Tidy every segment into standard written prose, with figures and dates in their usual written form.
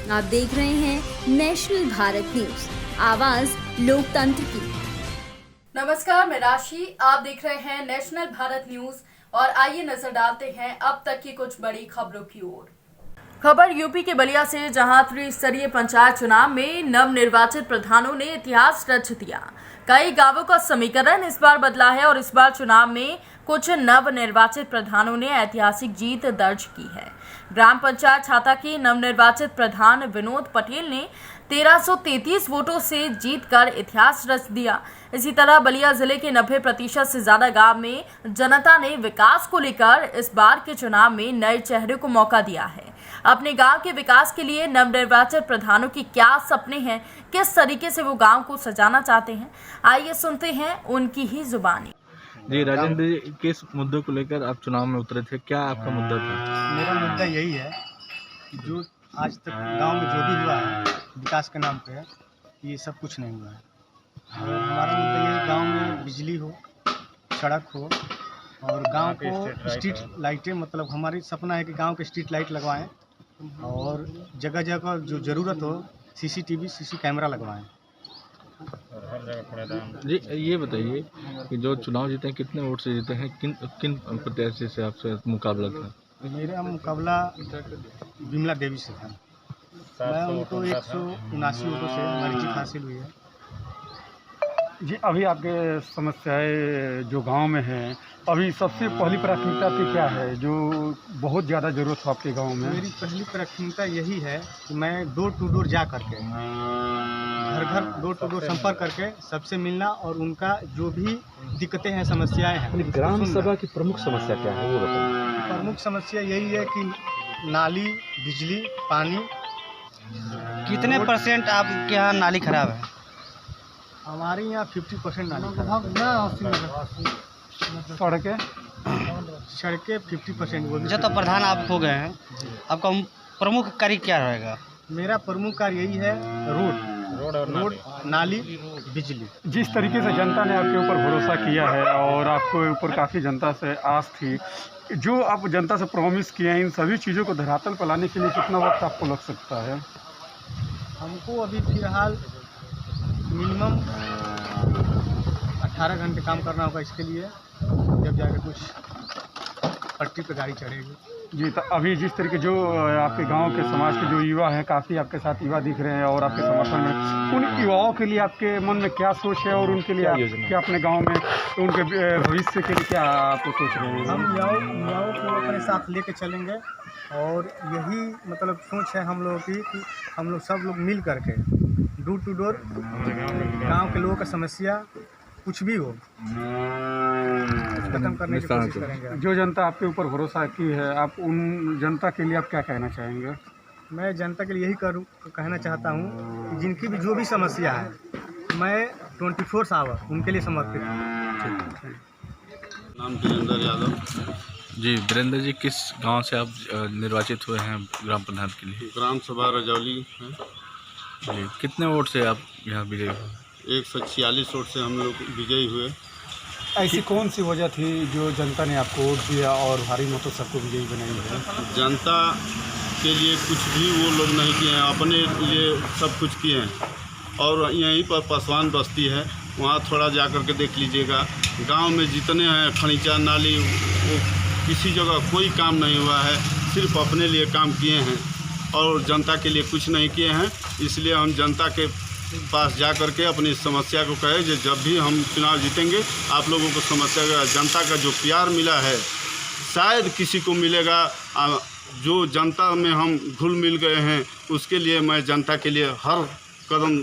आप देख रहे हैं नेशनल भारत न्यूज, आवाज लोकतंत्र की। नमस्कार, मैं राशि, आप देख रहे हैं नेशनल भारत न्यूज और आइए नजर डालते हैं अब तक की कुछ बड़ी खबरों की ओर। खबर यूपी के बलिया से, जहां त्रिस्तरीय पंचायत चुनाव में नवनिर्वाचित प्रधानों ने इतिहास रच दिया। कई गांवों का समीकरण इस बार बदला है और इस बार चुनाव में कुछ नवनिर्वाचित प्रधानों ने ऐतिहासिक जीत दर्ज की है। ग्राम पंचायत छाता के नवनिर्वाचित प्रधान विनोद पटेल ने 1333 वोटों से जीतकर इतिहास रच दिया। इसी तरह बलिया जिले के 90% से ज्यादा गांव में जनता ने विकास को लेकर इस बार के चुनाव में नए चेहरे को मौका दिया है। अपने गांव के विकास के लिए नवनिर्वाचित प्रधानों की क्या सपने हैं, किस तरीके से वो गांव को सजाना चाहते हैं, आइए सुनते हैं उनकी ही जुबानी। जी राजेंद्र जी, किस मुद्दे को लेकर आप चुनाव में उतरे थे? क्या आपका मुद्दा था? मेरा मुद्दा यही है कि जो आज तक गांव में जो भी हुआ है विकास के नाम पे, ये सब कुछ नहीं हुआ है। और हमारा मुद्दा यही, गांव में बिजली हो, सड़क हो और गांव को स्ट्रीट लाइटें, मतलब हमारी सपना है कि गांव के स्ट्रीट लाइट लगवाएं और जगह जगह जो ज़रूरत हो सीसी कैमरा लगवाएं। जी ये बताइए कि जो चुनाव जीते हैं कितने वोट से जीते हैं, किन प्रत्याशी से आपसे मुकाबला था? मेरा मुकाबला विमला देवी से था। मैं उनको 179 वोटों से हमारी जीत हासिल हुई है। जी, अभी आपके समस्याएं जो गांव में हैं, अभी सबसे पहली प्राथमिकता पे क्या है जो बहुत ज़्यादा ज़रूरत हो आपके गांव में? मेरी पहली प्राथमिकता यही है कि मैं डोर टू डोर जा करके, घर घर डोर टू डोर संपर्क करके सबसे मिलना और उनका जो भी दिक्कतें हैं, समस्याएं हैं। ग्राम सभा की प्रमुख समस्या क्या है वो बताइए। प्रमुख समस्या यही है कि नाली, बिजली, पानी। कितने परसेंट आपके यहाँ नाली खराब है? हमारे यहाँ 50% नाली खराब है। सड़कें 50% वो। जो तो प्रधान आप हो गए हैं, आपका प्रमुख कार्य क्या रहेगा? मेरा प्रमुख कार्य यही है, रोड, नाली, बिजली। जिस तरीके से जनता ने आपके ऊपर भरोसा किया है और आपके ऊपर काफ़ी जनता से आस थी, जो आप जनता से प्रॉमिस किए हैं, इन सभी चीज़ों को धरातल पर लाने के लिए कितना वक्त आपको लग सकता है? हमको अभी फिलहाल मिनिमम 18 घंटे काम करना होगा इसके लिए, जब जाकर कुछ पट्टी पे गाड़ी चढ़ेगी। जी, तो अभी जिस तरीके जो आपके गांव के समाज के जो युवा हैं, काफ़ी आपके साथ युवा दिख रहे हैं और आपके समर्थन में, उन युवाओं के लिए आपके मन में क्या सोच है और उनके लिए क्या अपने गांव में उनके भविष्य के लिए क्या आप सोच रहे हैं? हम युवाओं को अपने साथ लेके चलेंगे और यही मतलब सोच है हम लोगों की कि हम लोग सब लोग मिल करके डोर टू डोर गाँव के लोगों का समस्या कुछ भी हो खत्म करने की कोशिश करेंगे। जो जनता आपके ऊपर भरोसा की है, आप उन जनता के लिए आप क्या कहना चाहेंगे? मैं जनता के लिए यही कहना चाहता हूँ कि जिनकी भी जो भी समस्या है, मैं 24 आवर उनके लिए समर्पित हूँ। नाम वीरेंद्र यादव। जी वीरेंद्र जी, किस गांव से आप निर्वाचित हुए हैं ग्राम प्रधान के लिए? ग्राम सभा रजौली है। जी, कितने वोट से आप यहाँ विजयी हुए? 146 वोट से हम लोग विजयी हुए। ऐसी कौन सी वजह थी जो जनता ने आपको वोट दिया और भारी मतों सबको विजयी बनाई है? जनता के लिए कुछ भी वो लोग नहीं किए हैं, अपने लिए सब कुछ किए हैं। और यहीं पर पासवान बस्ती है, वहाँ थोड़ा जा कर के देख लीजिएगा। गांव में जितने हैं खनीचा, नाली, वो किसी जगह कोई काम नहीं हुआ है, सिर्फ अपने लिए काम किए हैं और जनता के लिए कुछ नहीं किए हैं। इसलिए हम जनता के पास जा कर के अपनी समस्या को कहे, जब भी हम चुनाव जीतेंगे आप लोगों को समस्या का, जनता का जो प्यार मिला है शायद किसी को मिलेगा। जो जनता में हम घुल मिल गए हैं, उसके लिए मैं जनता के लिए हर कदम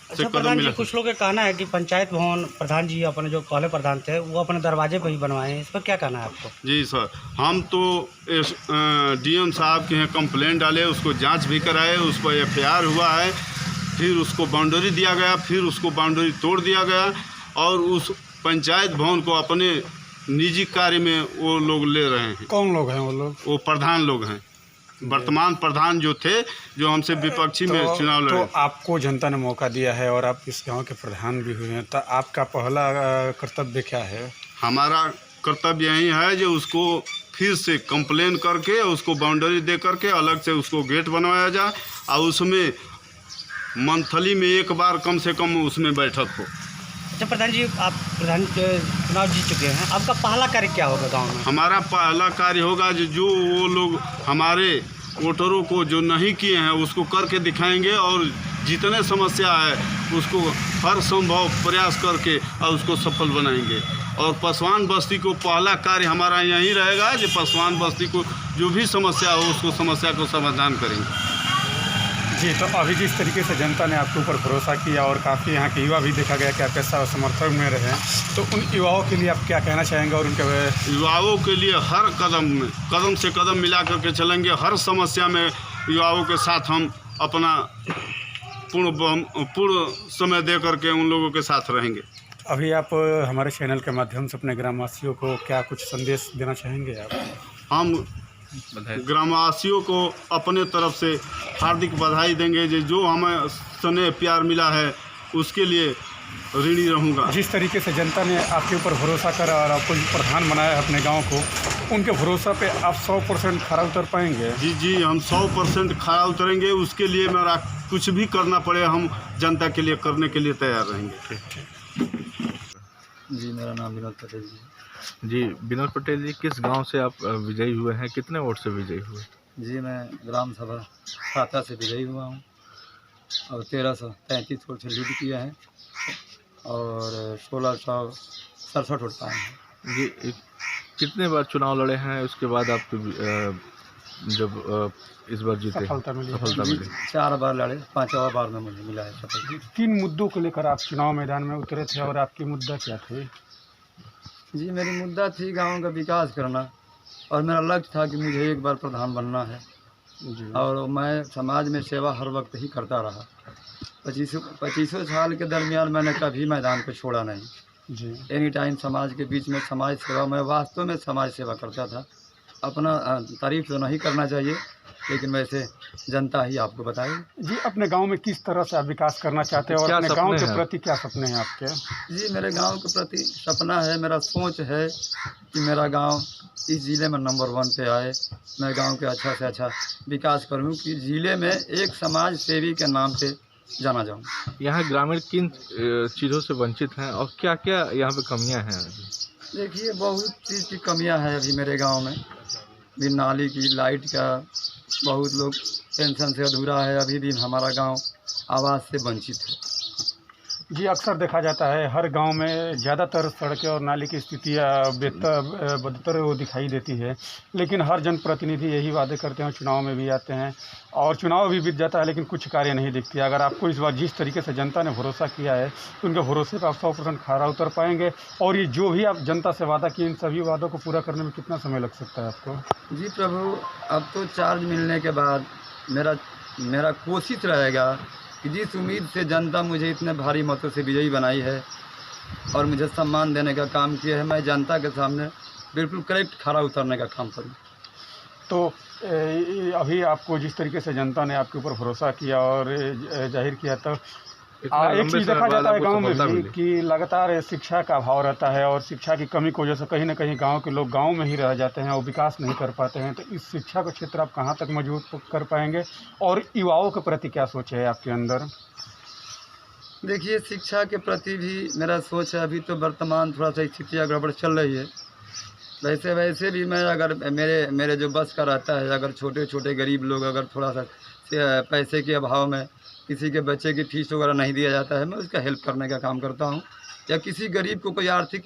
से प्रधान जी, कुछ लोगों का कहना है कि पंचायत भवन प्रधान जी अपने जो पहले प्रधान थे वो अपने दरवाजे पर ही बनवाए हैं, इस पर क्या कहना है आपको? जी सर, हम तो डीएम साहब के यहाँ कंप्लेंट डाले, उसको जांच भी कराए, उस पर FIR हुआ है, फिर उसको बाउंड्री दिया गया, फिर उसको बाउंड्री तोड़ दिया गया और उस पंचायत भवन को अपने निजी कार्य में वो लोग ले रहे हैं। कौन लोग हैं वो लोग? वो प्रधान लोग हैं, वर्तमान प्रधान जो थे, जो हमसे विपक्षी में चुनाव लड़े। तो आपको जनता ने मौका दिया है और आप इस गांव के प्रधान भी हुए हैं, तो आपका पहला कर्तव्य क्या है? हमारा कर्तव्य यही है जो उसको फिर से कंप्लेन करके उसको बाउंड्री दे करके अलग से उसको गेट बनवाया जाए और उसमें मंथली में एक बार कम से कम उसमें बैठक हो। अच्छा प्रधान जी, आप प्रधान चुनाव जीत चुके हैं, आपका पहला कार्य क्या होगा गांव में? हमारा पहला कार्य होगा जो वो लोग हमारे वोटरों को जो नहीं किए हैं उसको करके दिखाएंगे और जितने समस्या है उसको हर संभव प्रयास करके और उसको सफल बनाएंगे। और पासवान बस्ती को पहला कार्य हमारा यही रहेगा कि पासवान बस्ती को जो भी समस्या हो उसको समस्या को समाधान करेंगे। जी, तो अभी जिस तरीके से जनता ने आपके ऊपर भरोसा किया और काफ़ी यहाँ के युवा भी देखा गया कि आपके साथ समर्थन में रहे, तो उन युवाओं के लिए आप क्या कहना चाहेंगे? और उनके युवाओं के लिए हर कदम से कदम मिला करके चलेंगे। हर समस्या में युवाओं के साथ हम अपना पूर्ण समय दे करके उन लोगों के साथ रहेंगे। अभी आप हमारे चैनल के माध्यम से अपने ग्रामवासियों को क्या कुछ संदेश देना चाहेंगे आप? हम ग्रामवासियों को अपने तरफ से हार्दिक बधाई देंगे जो हमें स्नेह प्यार मिला है उसके लिए ऋणी रहूँगा। जिस तरीके से जनता ने आपके ऊपर भरोसा करा और आपको प्रधान बनाया है अपने गांव को, उनके भरोसा पे आप 100% खरा उतर पाएंगे? जी, हम 100% खरा उतरेंगे। उसके लिए मेरा कुछ भी करना पड़े हम जनता के लिए करने के लिए तैयार रहेंगे। जी, मेरा नाम विनोद पटेल जी, विनोद पटेल जी, किस गांव से आप विजयी हुए हैं? कितने वोट से विजयी हुए? जी, मैं ग्राम सभा साता से विजयी हुआ हूँ और 1333 वोट से लीड किया है और 1667 वोट पाए हैं। जी, कितने बार चुनाव लड़े हैं? उसके बाद आप जब इस बार जीते सफलता मिली? 4 बार लड़े, 5वां बार में मुझे मिला है सफलता। 3 मुद्दों को लेकर आप चुनाव मैदान में उतरे थे और आपकी मुद्दा क्या थे? जी, मेरी मुद्दा थी गांव का विकास करना और मेरा लक्ष्य था कि मुझे एक बार प्रधान बनना है और मैं समाज में सेवा हर वक्त ही करता रहा। 25 साल के दरमियान मैंने कभी मैदान को छोड़ा नहीं जी। एनी टाइम समाज के बीच में समाज सेवा, मैं वास्तव में समाज सेवा करता था। अपना तारीफ तो नहीं करना चाहिए लेकिन वैसे जनता ही आपको बताएगी। जी, अपने गांव में किस तरह से आप विकास करना चाहते हैं और अपने गांव के प्रति क्या सपने हैं आपके? जी, मेरे गांव के प्रति सपना है, मेरा सोच है कि मेरा गांव इस ज़िले में नंबर 1 पे आए। मैं गांव के अच्छा से अच्छा विकास करूं कि ज़िले में एक समाज सेवी के नाम से जाना जाऊं। यहाँ ग्रामीण किन चीज़ों से वंचित हैं और क्या क्या यहाँ पे कमियाँ हैं? देखिए, बहुत चीज़ की कमियाँ हैं अभी मेरे गाँव में। भी नाली की, लाइट का, बहुत लोग पेंशन से अधूरा है। अभी भी हमारा गांव आवास से वंचित है। जी, अक्सर देखा जाता है हर गांव में ज़्यादातर सड़कें और नाली की स्थिति बदतर वो दिखाई देती है, लेकिन हर जनप्रतिनिधि यही वादे करते हैं, चुनाव में भी आते हैं और चुनाव भी बीत जाता है लेकिन कुछ कार्य नहीं दिखती। अगर आपको इस बार जिस तरीके से जनता ने भरोसा किया है तो उनके भरोसे पर आप 100% खरा उतर पाएंगे और ये जो भी आप जनता से वादा किए इन सभी वादों को पूरा करने में कितना समय लग सकता है आपको? जी प्रभु, अब तो चार्ज मिलने के बाद मेरा कोशिश रहेगा कि जिस उम्मीद से जनता मुझे इतने भारी मतों से विजयी बनाई है और मुझे सम्मान देने का काम किया है, मैं जनता के सामने बिल्कुल करेक्ट खरा उतरने का काम करूँ। तो अभी आपको जिस तरीके से जनता ने आपके ऊपर भरोसा किया और जाहिर किया, तो एक चीज़ देखा जाता है गांव में भी कि लगातार शिक्षा का अभाव रहता है और शिक्षा की कमी की वजह से कहीं ना कहीं गांव के लोग गांव में ही रह जाते हैं और विकास नहीं कर पाते हैं। तो इस शिक्षा का क्षेत्र आप कहां तक मजबूत कर पाएंगे और युवाओं के प्रति क्या सोच है आपके अंदर? देखिए, शिक्षा के प्रति भी मेरा सोच है। अभी तो वर्तमान थोड़ा सा स्थितियाँ गड़बड़ चल रही है। वैसे भी मैं अगर मेरे जो बस का रहता है, अगर छोटे छोटे गरीब लोग अगर थोड़ा सा पैसे के अभाव में किसी के बच्चे की फीस वगैरह नहीं दिया जाता है, मैं उसका हेल्प करने का काम करता हूं। या किसी गरीब को कोई आर्थिक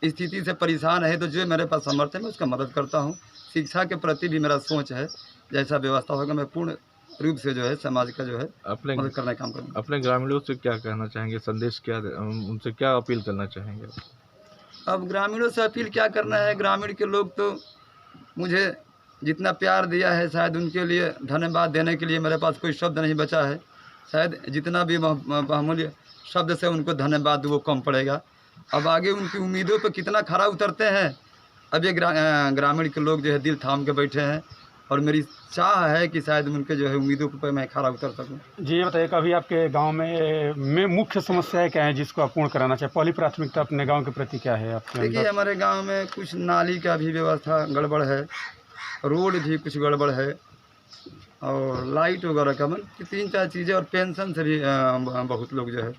स्थिति से परेशान है तो जो मेरे पास सामर्थ्य है मैं उसका मदद करता हूं। शिक्षा के प्रति भी मेरा सोच है, जैसा व्यवस्था होगा मैं पूर्ण रूप से जो है समाज का जो है मदद करने का काम करूँगा। अपने ग्रामीणों से क्या कहना चाहेंगे? संदेश क्या, उनसे क्या अपील करना चाहेंगे? अब ग्रामीणों से अपील क्या करना है, ग्रामीण के लोग तो मुझे जितना प्यार दिया है शायद उनके लिए धन्यवाद देने के लिए मेरे पास कोई शब्द नहीं बचा है। शायद जितना भी बहुमूल्य शब्द से उनको धन्यवाद वो कम पड़ेगा। अब आगे उनकी उम्मीदों पर कितना खरा उतरते हैं, अब ये ग्रामीण के लोग जो है दिल थाम के बैठे हैं और मेरी चाह है कि शायद उनके जो है उम्मीदों पर मैं खरा उतर सकूं। जी ये बताइए, कभी आपके गांव में मुख्य समस्याएं क्या हैं जिसको आप पूर्ण कराना चाहिए? पहली प्राथमिकता अपने गांव के प्रति क्या है आपके देखिए, अंदर? हमारे गांव में कुछ नाली का भी व्यवस्था गड़बड़ है, रोड भी कुछ गड़बड़ है, और लाइट वगैरह का मतलब 3-4 चीज़ें, और पेंशन से भी बहुत लोग जो है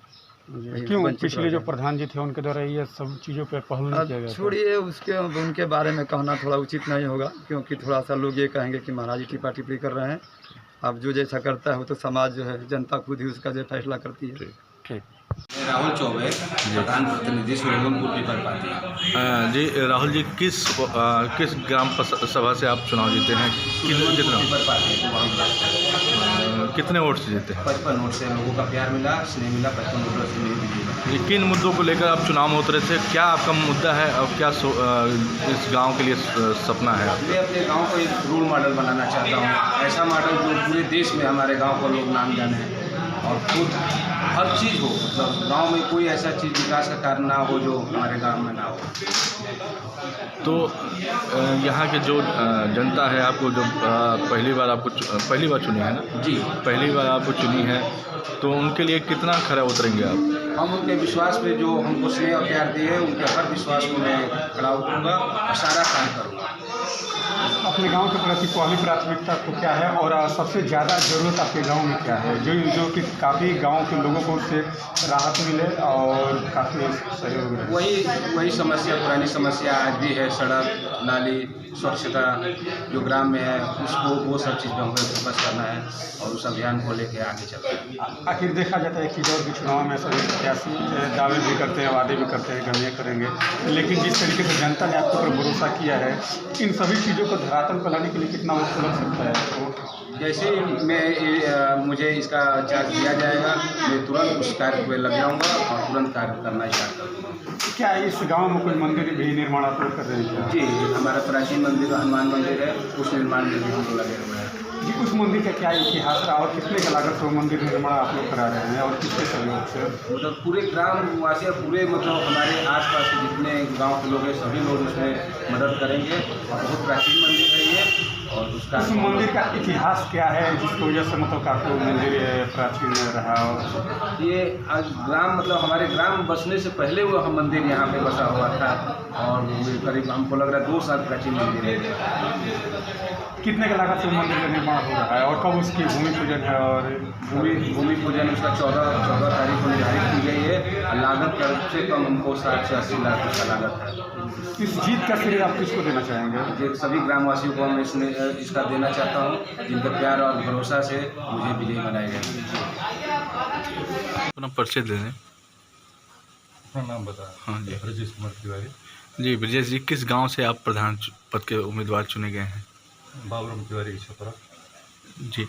क्यों पिछले जो प्रधान जी थे उनके द्वारा ये सब चीज़ों पे पहल नहीं किया गया था? छोड़िए, उसके उनके बारे में कहना थोड़ा उचित नहीं होगा, क्योंकि थोड़ा सा लोग ये कहेंगे कि महाराज जी टिप्पा टिप्पणी कर रहे हैं। अब जो जैसा करता है वो तो समाज जो है, जनता खुद ही उसका जो फैसला करती है। ठीक। राहुल चौबे, प्रधान प्रतिनिधि सूर्यगुनपुर पीपल पार्टी। जी राहुल जी, किस ग्राम सभा से आप चुनाव जीते हैं? पीपल पार्टी को वहाँ बुलाते कितने वोट से जीते हैं? 55 वोट से लोगों का प्यार मिला, स्नेह मिला। 55 वोट से मेरी विजय बना। जी, किन मुद्दों को लेकर आप चुनाव में उतरे थे? क्या आपका मुद्दा है और क्या इस गांव के लिए सपना है? मैं अपने गांव को एक रोल मॉडल बनाना चाहता हूं, ऐसा मॉडल जो पूरे देश में हमारे गांव को लोग नाम जाने, और खुद हर चीज़ हो, मतलब गांव में कोई ऐसा चीज़ विकास का कार्य ना हो जो हमारे गांव में ना हो। तो यहाँ के जो जनता है, आपको जो पहली बार चुनी है ना? जी, पहली बार आपको चुनी है, तो उनके लिए कितना खरा उतरेंगे आप? हम उनके विश्वास पे जो हमको स्नेह और प्यार दिए, उनके हर विश्वास को मैं खड़ा उतरूँगा और सारा काम करूँगा। अपने गांव के प्रति पहली प्राथमिकता को क्या है, और सबसे ज़्यादा ज़रूरत आपके गांव में क्या है जो कि काफ़ी गांव के लोगों को उससे राहत मिले और काफ़ी सहयोग रहे? वही समस्या, पुरानी समस्या आज भी है, सड़क, नाली, स्वच्छता जो ग्राम में है, उसको वो सब चीज़ पर हमें फोकस करना है और उस अभियान को लेकर आगे चलना है। आखिर देखा जाता है कि जो भी चुनाव में सभी प्रत्याशी दावे भी करते हैं, वादे भी करते हैं कि हम ये करेंगे, लेकिन जिस तरीके से जनता ने आपके ऊपर भरोसा किया है, इन सभी चीज़ों को धरातल पर लाने के लिए कितना वक्त लग सकता है? तो जैसे मुझे इसका चार्ज दिया जाएगा, मैं तुरंत उस कार्य पे लग जाऊंगा और तुरंत कार्य करना स्टार्ट कर दूँगा। क्या इस गांव में कोई मंदिर भी निर्माण आप लोग कर रहे हैं क्या? जी, हमारा प्राचीन मंदिर हनुमान मंदिर है, उस निर्माण में भी हम लोग लगे हुए हैं। जी, उस मंदिर का क्या इतिहास रहा और कितने का लागत से वो मंदिर निर्माण आप लोग करा रहे हैं और किसके सहयोग से? मतलब पूरे ग्राम वासी, पूरे मतलब हमारे आसपास के जितने गांव के लोग हैं, सभी लोग उसमें मदद करेंगे, और बहुत प्राचीन मंदिर है ये। और उसका उस मंदिर का इतिहास क्या है जिसकी वजह से मतलब काफ़ी मंदिर प्राचीन रहा? और ये ग्राम, मतलब हमारे ग्राम बसने से पहले वो हम मंदिर यहाँ पे बसा हुआ था, और ये करीब हमको लग रहा है 2 साल प्राचीन मंदिर है। कितने का लागत से मंदिर का निर्माण हो रहा है और कब उसकी भूमि पूजन है? और भूमि पूजन उसका 14 तारीख को निर्धारित की गई है, और लागत कम से कम हमको 60 से 80 लाख उसका लागत है। इस जीत का श्रेय आप किसको देना चाहेंगे? सभी ग्रामवासियों को मैं इसका देना चाहता हूँ, जिनके प्यार और भरोसा से मुझे विजयी बनाया गया। अपना परिचय दे दें। अपना नाम बता। हाँ जी, ब्रजेश कुमार तिवारी। जी ब्रजेश जी, किस गांव से आप प्रधान पद के उम्मीदवार चुने गए हैं? बाबूराम तिवारी की छपरा। जी,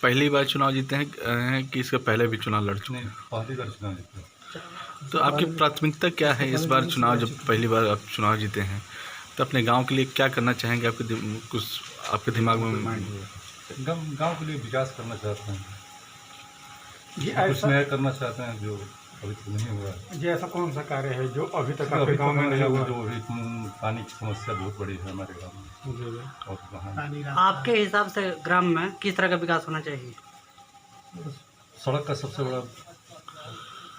पहली बार चुनाव जीते हैं कि इसका पहले भी चुनाव लड़ चुके हैं? पहली बार चुनाव जीते हैं। तो आपकी प्राथमिकता क्या है इस बार चुनाव, जब पहली बार आप चुनाव जीते हैं, तो अपने गांव के लिए क्या करना चाहेंगे? कुछ आपके दिमाग में गांव के लिए विकास करना चाहते हैं, जी, कुछ नया करना चाहते हैं जो अभी तक नहीं हुआ है। जी, ऐसा कौन सा कार्य है जो अभी तक आपके गांव में नहीं हुआ? जो अभी पानी की समस्या बहुत बड़ी है हमारे गाँव में। और वहाँ आपके हिसाब से ग्राम में किस तरह का विकास होना चाहिए? सड़क का सबसे बड़ा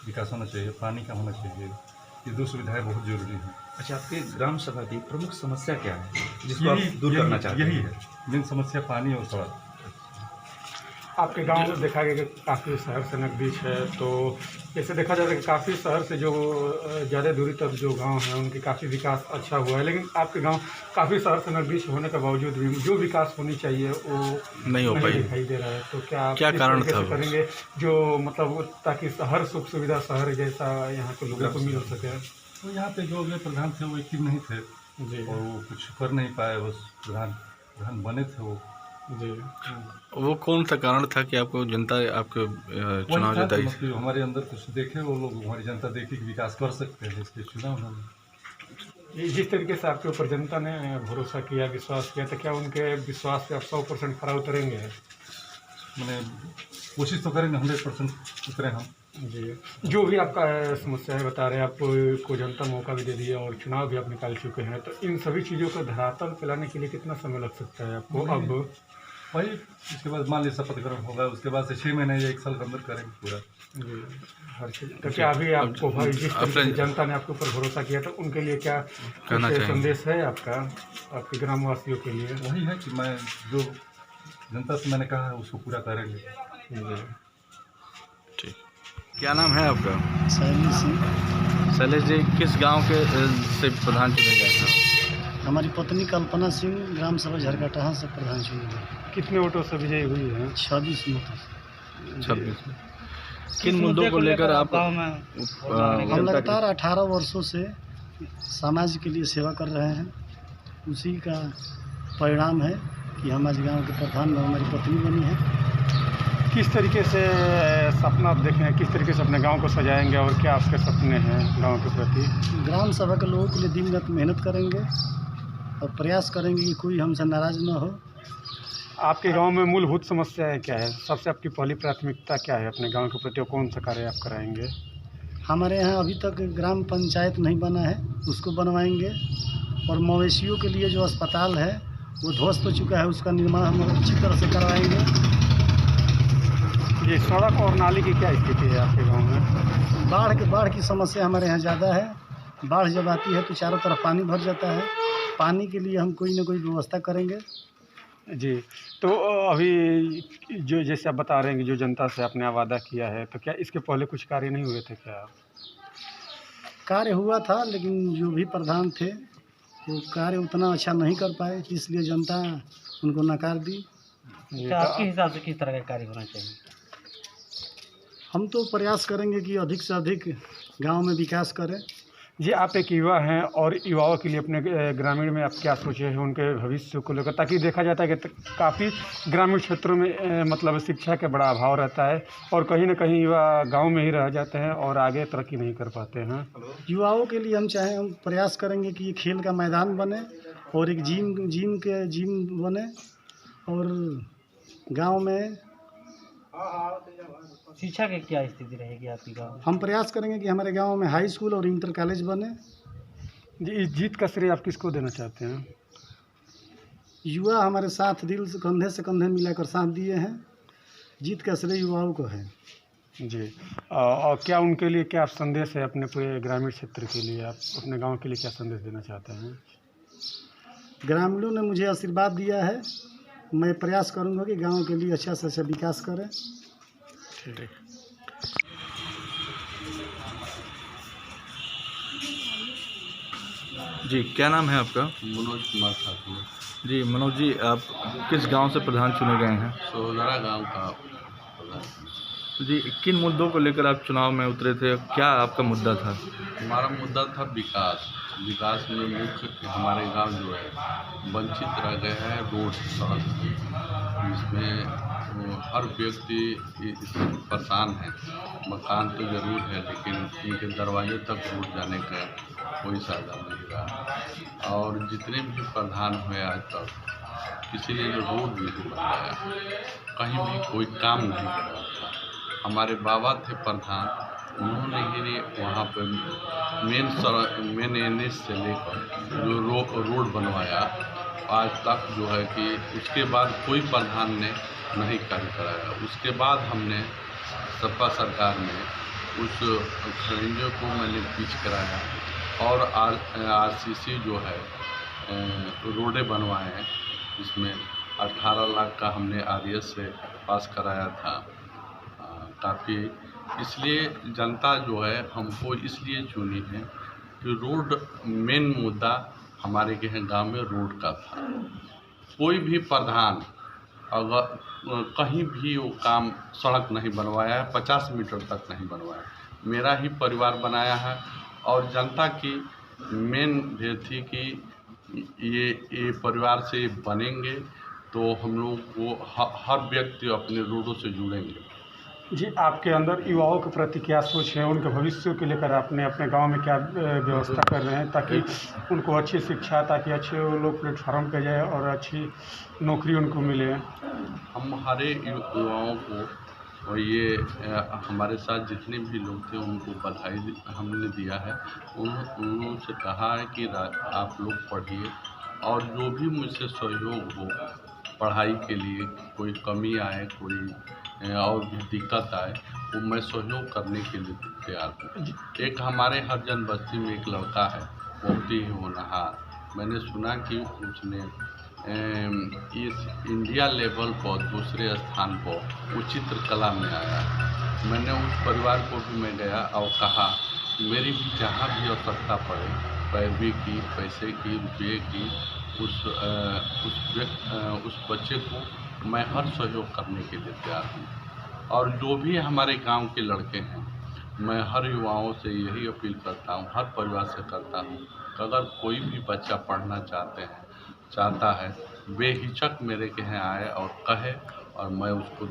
विकास होना चाहिए, पानी का होना चाहिए, ये 2 सुविधाएं बहुत जरूरी हैं। अच्छा, आपके ग्राम सभा की प्रमुख समस्या क्या है जिसको आप दूर करना चाहते हैं? यही है मेन समस्या, पानी और सड़क। आपके गांव में देखा गया कि काफ़ी शहर से नज़दीक है, तो जैसे देखा जाता है कि काफ़ी शहर से जो ज़्यादा दूरी तक जो गांव हैं उनकी काफ़ी विकास अच्छा हुआ है, लेकिन आपके गांव काफ़ी शहर से नज़दीक होने के बावजूद भी जो विकास होनी चाहिए वो नहीं हो पाई, दिखाई दे रहा है। तो क्या कारण था करेंगे जो मतलब ताकि हर सुख सुविधा शहर जैसा यहाँ के लोगों को मिल सके? तो यहाँ पे जो अगले प्रधान थे वो एक्टिव नहीं थे जी, और वो कुछ कर नहीं पाए, बस प्रधान बने थे वो। जी, वो कौन सा कारण था कि आपको जनता आपके चुनाव जिताई? हमारे अंदर कुछ देखे वो लोग, हमारी जनता देखी कि विकास कर सकते हैं, इसलिए चुना उन्होंने। जिस तरीके से आपके ऊपर जनता ने भरोसा किया, विश्वास किया, तो क्या उनके विश्वास पे आप 100% खरा उतरेंगे? मैंने कोशिश तो करेंगे 100% उतरे हम। जी, जो भी आपका समस्या है बता रहे हैं, आपको जनता मौका भी दे दिया और चुनाव भी आप निकाल चुके हैं, तो इन सभी चीज़ों को धरातल पे लाने के लिए कितना समय लग सकता है आपको? अब वही इसके बाद मान लीजिए शपथ ग्रहण होगा, उसके बाद से 6 महीने या 1 साल के अंदर करेंगे पूरा। जी, हर चीज़। तो क्या अभी आपको भाई जिस तरीके से जनता ने आपके ऊपर भरोसा किया था, उनके लिए क्या कहना कुछ चाहेंगे? संदेश है आपका आपके ग्रामवासियों के लिए? वही है कि मैं जो जनता से मैंने कहा है उसको पूरा करेंगे। जी। ठीक, क्या नाम है आपका? शैली सिंह। शैलेश जी, किस गांव के से प्रधान चुने गए हैं? हमारी पत्नी कल्पना सिंह ग्राम सभा झरकटहा से प्रधान चुनी गई। कितने वोटों से विजयी हुई है? 26 वोटों से। 26 में। किन मुद्दों को लेकर आप हम लगातार 18 वर्षों से समाज के लिए सेवा कर रहे हैं। उसी का परिणाम है कि हम आज गाँव के प्रधान में हमारी पत्नी बनी है। किस तरीके से सपना आप देखें, किस तरीके से अपने गांव को सजाएंगे और क्या आपके सपने हैं गांव के प्रति? ग्राम सभा के लोगों के लिए दिन रात मेहनत करेंगे और प्रयास करेंगे कि कोई हमसे नाराज़ न हो। आपके गांव में मूलभूत समस्याएं क्या है? सबसे आपकी पहली प्राथमिकता क्या है अपने गांव के प्रति और कौन सा कार्य आप कराएंगे? हमारे यहाँ अभी तक ग्राम पंचायत नहीं बना है, उसको बनवाएंगे। और मवेशियों के लिए जो अस्पताल है वो ध्वस्त हो चुका है, उसका निर्माण हम अच्छी तरह से करवाएंगे। ये सड़क और नाली की क्या स्थिति है आपके गांव में? बाढ़ की समस्या हमारे यहाँ ज़्यादा है। बाढ़ जब आती है तो चारों तरफ पानी भर जाता है। पानी के लिए हम कोई ना कोई व्यवस्था करेंगे। जी, तो अभी जो जैसे आप बता रहे हैं कि जो जनता से आपने वादा किया है, तो क्या इसके पहले कुछ कार्य नहीं हुए थे क्या? कार्य हुआ था, लेकिन जो भी प्रधान थे वो कार्य उतना अच्छा नहीं कर पाए, इसलिए जनता उनको नकार दी। क्या आपके हिसाब से किस तरह का कार्य होना चाहिए? हम तो प्रयास करेंगे कि अधिक से अधिक गांव में विकास करें। जी, आप एक युवा हैं और युवाओं के लिए अपने ग्रामीण में आप क्या सोचे हैं उनके भविष्य को लेकर? ताकि देखा जाता है कि काफ़ी ग्रामीण क्षेत्रों में मतलब शिक्षा का बड़ा अभाव रहता है और कहीं ना कहीं युवा गांव में ही रह जाते हैं और आगे तरक्की नहीं कर पाते हैं। युवाओं के लिए हम प्रयास करेंगे कि खेल का मैदान बने और एक जिम बने और गाँव में शिक्षा की क्या स्थिति रहेगी आपकी गाँव? हम प्रयास करेंगे कि हमारे गांव में हाई स्कूल और इंटर कॉलेज बने। जी, इस जीत का श्रेय आप किसको देना चाहते हैं? युवा हमारे साथ दिल से कंधे मिलाकर साथ दिए हैं। जीत का श्रेय युवाओं को है। जी, और क्या उनके लिए क्या संदेश है अपने पूरे ग्रामीण क्षेत्र के लिए? आप अपने गांव के लिए क्या संदेश देना चाहते हैं? ग्रामीणों ने मुझे आशीर्वाद दिया है, मैं प्रयास करूंगा कि गांव के लिए अच्छा से अच्छा विकास करें। ठीक। जी, क्या नाम है आपका? मनोज कुमार ठाकुर। जी मनोज जी, आप किस गांव से प्रधान चुने गए हैं? सोहरा गांव का। जी, किन मुद्दों को लेकर आप चुनाव में उतरे थे? क्या आपका मुद्दा था? हमारा मुद्दा था विकास में मुख्य हमारे गांव जो है वंचित रह गए हैं रोड सड़क, जिसमें हर व्यक्ति इससे परेशान है। मकान तो ज़रूर है लेकिन उनके दरवाजे तक रोड जाने का कोई साधन नहीं रहा। और जितने भी प्रधान हुए आज तक किसी ने रोड नहीं बनाया, कहीं भी कोई काम नहीं करा। हमारे बाबा थे प्रधान, उन्होंने ही वहाँ पर मेन एनएच से लेकर जो रोड बनवाया आज तक जो है कि उसके बाद कोई प्रधान ने नहीं कार्य कराया। उसके बाद हमने सपा सरकार में उस खनिजों को मैंने पिच कराया और आरसीसी जो है रोडें बनवाए हैं, जिसमें 18 लाख का हमने आरएस से पास कराया था। काफ़ी इसलिए जनता जो है हमको इसलिए चुनी है कि रोड मेन मुद्दा हमारे गांव में रोड का था। कोई भी प्रधान अगर कहीं भी वो काम सड़क नहीं बनवाया है, 50 मीटर तक नहीं बनवाया। मेरा ही परिवार बनाया है और जनता की मेन ये थी कि ये परिवार से बनेंगे तो हम लोग को हर व्यक्ति अपने रोडों से जुड़ेंगे। जी, आपके अंदर युवाओं के प्रति क्या सोच है, उनके भविष्य के लेकर आपने अपने गांव में क्या व्यवस्था कर रहे हैं ताकि उनको अच्छी शिक्षा, ताकि अच्छे वो लोग प्लेटफार्म पे जाए और अच्छी नौकरी उनको मिले? हमारे युवाओं को और ये हमारे साथ जितने भी लोग थे उनको बधाई हमने दिया है। उन्होंने कहा है कि आप लोग पढ़िए और जो भी मुझसे सहयोग हो पढ़ाई के लिए, कोई कमी आए, कोई और भी दिक्कत आए, वो मैं सहयोग करने के लिए तैयार हूँ। एक हमारे हरजन बस्ती में एक लड़का है, बहुत ही होनहार, मैंने सुना कि उसने इस इंडिया लेवल पर दूसरे स्थान पर वो चित्रकला में आया। मैंने उस परिवार को भी मैं गया और कहा मेरी भी जहाँ भी आवश्यकता पड़े, पैरवी की, पैसे की, रुपये की, उस बच्चे को मैं हर सहयोग करने के लिए तैयार हूँ। और जो भी हमारे गांव के लड़के हैं, मैं हर युवाओं से यही अपील करता हूँ, हर परिवार से करता हूँ कि अगर कोई भी बच्चा पढ़ना चाहता है, बेहिचक मेरे के यहाँ आए और कहे, और मैं उसको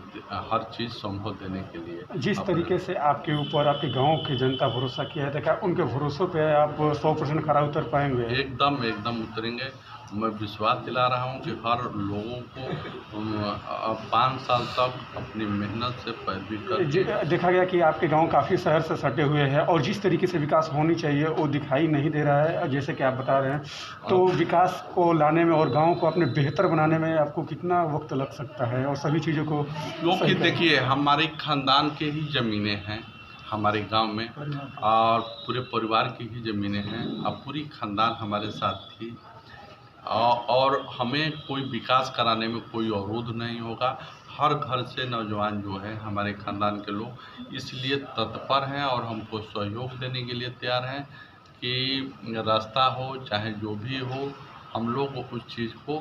हर चीज़ संभव देने के लिए। जिस तरीके से आपके ऊपर आपके गांव की जनता भरोसा किया है, तो क्या उनके भरोसों पे आप 100% खरा उतर पाएंगे? एकदम उतरेंगे। मैं विश्वास दिला रहा हूँ कि हर लोगों को 5 साल तक अपनी मेहनत से पैरवी कर। देखा गया कि आपके गांव काफ़ी शहर से सटे हुए हैं और जिस तरीके से विकास होनी चाहिए वो दिखाई नहीं दे रहा है, जैसे कि आप बता रहे हैं। तो विकास को लाने में और गांव को अपने बेहतर बनाने में आपको कितना वक्त लग सकता है और सभी चीज़ों को? क्योंकि देखिए, हमारे खानदान के ही ज़मीनें हैं हमारे गांव में और पूरे परिवार की ही ज़मीनें हैं और पूरी खानदान हमारे साथ थी, और हमें कोई विकास कराने में कोई अवरोध नहीं होगा। हर घर से नौजवान जो है हमारे खानदान के लोग इसलिए तत्पर हैं और हमको सहयोग देने के लिए तैयार हैं कि रास्ता हो चाहे जो भी हो, हम लोग उस चीज़ को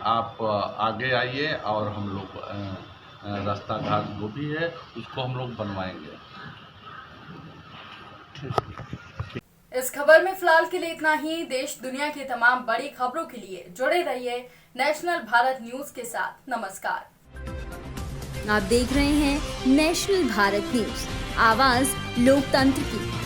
आप आगे आइए और हम लोग रास्ता घाट जो भी है उसको हम लोग बनवाएंगे। इस खबर में फिलहाल के लिए इतना ही। देश दुनिया की तमाम बड़ी खबरों के लिए जुड़े रहिए नेशनल भारत न्यूज के साथ। नमस्कार। आप देख रहे हैं नेशनल भारत न्यूज, आवाज लोकतंत्र की।